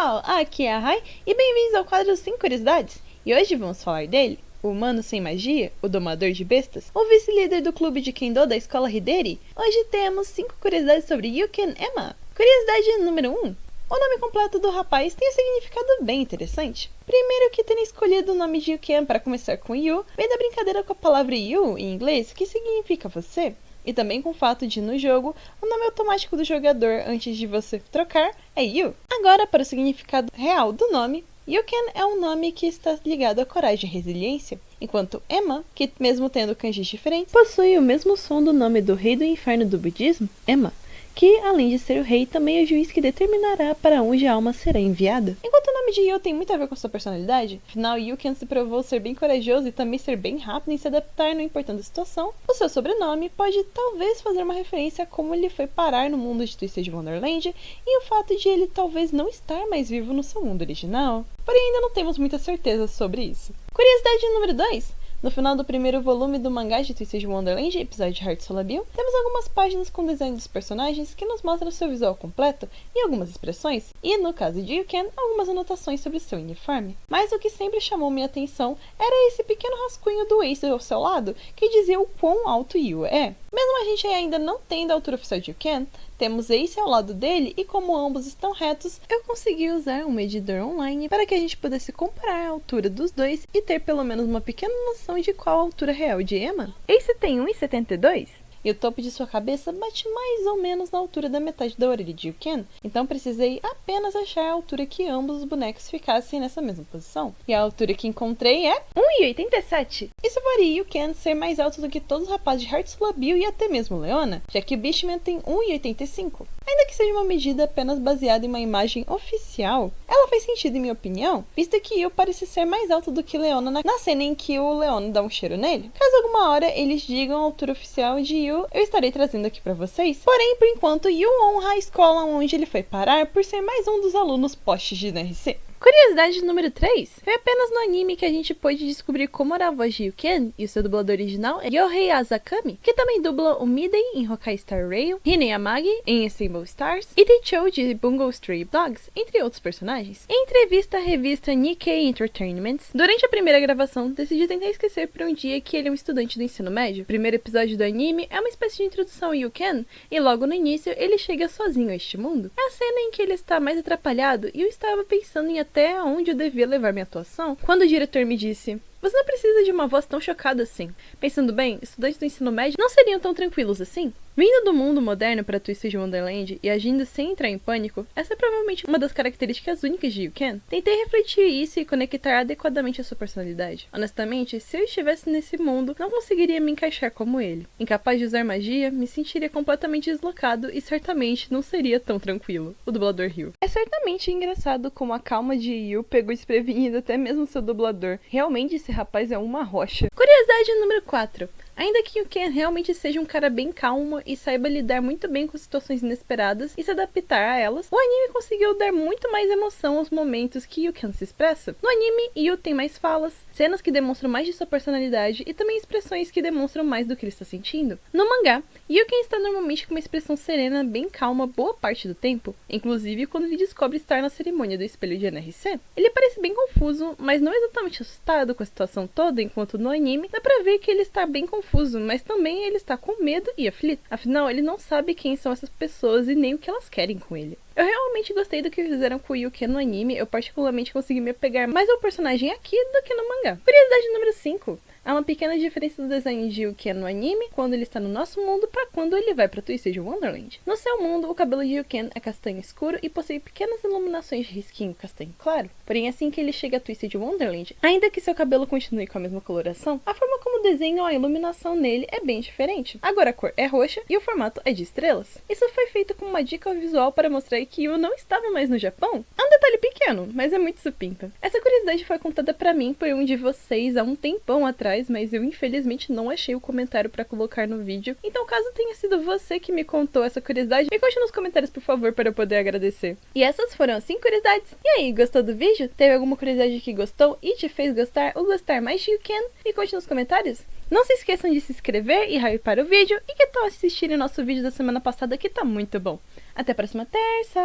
pessoal, aqui é a Rai e bem-vindos ao quadro 5 Curiosidades. E hoje vamos falar dele, o humano sem magia, o domador de bestas, o vice-líder do clube de Kendo da escola Hideri. Hoje temos 5 curiosidades sobre Yuken Ema. Curiosidade número 1. O nome completo do rapaz tem um significado bem interessante. Primeiro, que ter escolhido o nome de Yuken para começar com Yu vem da brincadeira com a palavra Yu em inglês, que significa você. E também com o fato de, no jogo, o nome automático do jogador antes de você trocar é Yu. Agora, para o significado real do nome, Yuken é um nome que está ligado à coragem e resiliência, enquanto Ema, que mesmo tendo kanjis diferentes, possui o mesmo som do nome do rei do inferno do budismo, Ema, que, além de ser o rei, também é o juiz que determinará para onde a alma será enviada. Enquanto o nome de Yu tem muito a ver com sua personalidade, afinal Yuken se provou ser bem corajoso e também ser bem rápido em se adaptar não importando a situação, o seu sobrenome pode talvez fazer uma referência a como ele foi parar no mundo de Twisted Wonderland e o fato de ele talvez não estar mais vivo no seu mundo original. Porém, ainda não temos muita certeza sobre isso. Curiosidade número 2. No final do primeiro volume do mangá de Twisted Wonderland, episódio de Heart Soul, temos algumas páginas com desenho dos personagens que nos mostram seu visual completo e algumas expressões, e no caso de Yuken, algumas anotações sobre seu uniforme. Mas o que sempre chamou minha atenção era esse pequeno rascunho do Ace ao seu lado, que dizia o quão alto Yu é. Mesmo a gente ainda não tendo a altura oficial de Yuken, temos Ace ao lado dele e como ambos estão retos, eu consegui usar um medidor online para que a gente pudesse comparar a altura dos dois e ter pelo menos uma pequena noção de qual a altura real de Ema. Ace tem 1,72 e o topo de sua cabeça bate mais ou menos na altura da metade da orelha de Yuken, então precisei apenas achar a altura que ambos os bonecos ficassem nessa mesma posição. E a altura que encontrei é 1,87. Isso faria Yuken ser mais alto do que todos os rapazes de Heart Soul e até mesmo Leona, já que o Beastman tem 1,85. Ainda que seja uma medida apenas baseada em uma imagem oficial, ela faz sentido em minha opinião, visto que Yu parece ser mais alto do que Leona na cena em que o Leona dá um cheiro nele. Caso alguma hora eles digam a altura oficial de Yu, eu estarei trazendo aqui pra vocês. Porém, por enquanto, Yu honra a escola onde ele foi parar por ser mais um dos alunos postes de NRC. Curiosidade número 3. Foi apenas no anime que a gente pôde descobrir como era a voz de Yuken, e o seu dublador original é Yohei Asakami, que também dubla o Midei em Honkai Star Rail, Hine Yamagi em Assemble Stars, e Teichou de Bungo Stray Dogs, entre outros personagens. Em entrevista à revista Nikkei Entertainment, durante a primeira gravação, decidi tentar esquecer por um dia que ele é um estudante do ensino médio. O primeiro episódio do anime é uma espécie de introdução ao Yuken, e logo no início ele chega sozinho a este mundo. É a cena em que ele está mais atrapalhado, e eu estava pensando em até onde eu devia levar minha atuação, quando o diretor me disse: "Você não precisa de uma voz tão chocada assim." Pensando bem, estudantes do ensino médio não seriam tão tranquilos assim. Vindo do mundo moderno para Twisted Wonderland e agindo sem entrar em pânico, essa é provavelmente uma das características únicas de Yuken. Tentei refletir isso e conectar adequadamente a sua personalidade. Honestamente, se eu estivesse nesse mundo, não conseguiria me encaixar como ele. Incapaz de usar magia, me sentiria completamente deslocado e certamente não seria tão tranquilo. O dublador riu. É certamente engraçado como a calma de Yu pegou desprevenido até mesmo seu dublador. Realmente esse rapaz é uma rocha. Curiosidade número 4. Ainda que Yuken realmente seja um cara bem calmo e saiba lidar muito bem com situações inesperadas e se adaptar a elas, o anime conseguiu dar muito mais emoção aos momentos que Yuken se expressa. No anime, Yu tem mais falas, cenas que demonstram mais de sua personalidade e também expressões que demonstram mais do que ele está sentindo. No mangá, Yuken está normalmente com uma expressão serena bem calma boa parte do tempo, inclusive quando ele descobre estar na cerimônia do espelho de NRC. Ele parece bem confuso, mas não exatamente assustado com a situação toda, enquanto no anime dá pra ver que ele está bem confuso, mas também ele está com medo e aflito. Afinal, ele não sabe quem são essas pessoas e nem o que elas querem com ele. Eu realmente gostei do que fizeram com o Yuken no anime, eu particularmente consegui me apegar mais ao personagem aqui do que no mangá. Curiosidade número 5. Há uma pequena diferença do design de Yuken no anime, quando ele está no nosso mundo, para quando ele vai para Twisted Wonderland. No seu mundo, o cabelo de Yuken é castanho escuro e possui pequenas iluminações de risquinho castanho claro. Porém, assim que ele chega a Twisted Wonderland, ainda que seu cabelo continue com a mesma coloração, a forma como desenham a iluminação nele é bem diferente. Agora a cor é roxa e o formato é de estrelas. Isso foi feito com uma dica visual para mostrar que Yu não estava mais no Japão. É um detalhe pequeno, mas é muito supimpa. Essa curiosidade foi contada pra mim por um de vocês há um tempão atrás, mas eu infelizmente não achei o comentário pra colocar no vídeo. Então, caso tenha sido você que me contou essa curiosidade, me conte nos comentários, por favor, para eu poder agradecer. E essas foram as 5 curiosidades. E aí, gostou do vídeo? Teve alguma curiosidade que gostou e te fez gostar ou gostar mais de Yuken? Me conte nos comentários. Não se esqueçam de se inscrever e hypar o vídeo, e que tal assistirem o nosso vídeo da semana passada que tá muito bom. Até a próxima terça!